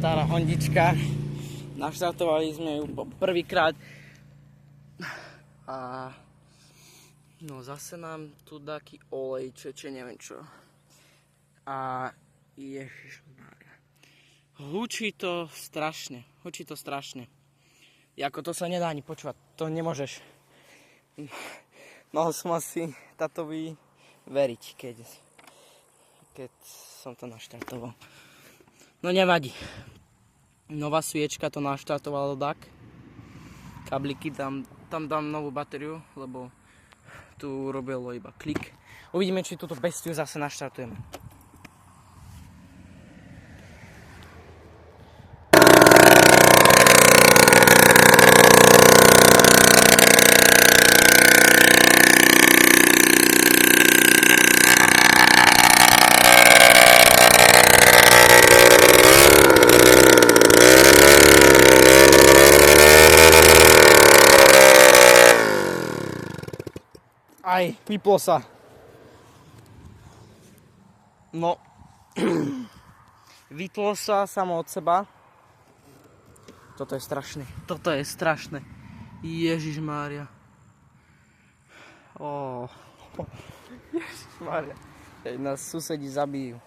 stará hondička. Naštartovali sme ju prvýkrát. A no zase nám tu taký olej, či neviem čo. A ježišmarja. Hučí to strašne. Jako to sa nedá ani počúvať. To nemôžeš. Mohol som asi tatovi veriť, keď som to naštartoval. No nevadí. Nová sviečka to naštartovalo tak. Kabliky tam dám novú batériu, lebo tu robilo iba klik. Uvidíme, či túto bestiu zase naštartujeme. Aj, vyplo sa. No, vyplo sa samo od seba. Toto je strašné. Ježišmária. Ježišmária. Nás susedi zabijú.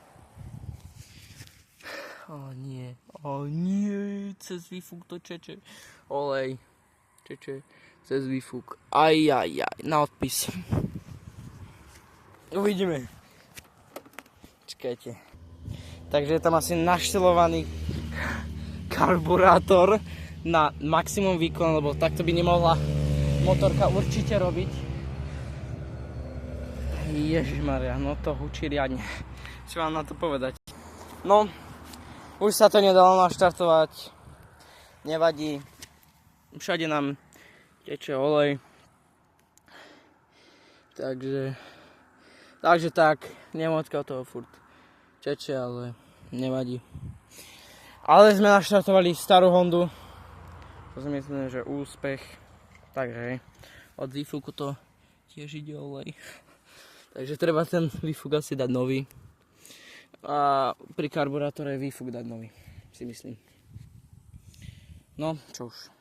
O nie, cez výfuk to čeče. Olej. Čeče. Cez výfuk. Aj, na odpis. Uvidíme. Čakajte. Takže je tam asi naštelovaný karburátor na maximum výkon, lebo takto by nemohla motorka určite robiť. Ježišmaria, no to hučí riadne. Čo vám na to povedať? No, už sa to nedalo naštartovať. Nevadí. Všade nám teče olej. Takže tak, nemotka od toho furt teče, ale nevadí. Ale sme naštartovali starú Hondu. To si myslím, že úspech. Takže od výfuku to tiež ide olej. Takže treba ten výfuk asi dať nový. A pri karburátore výfuk dať nový, si myslím. No, čo už.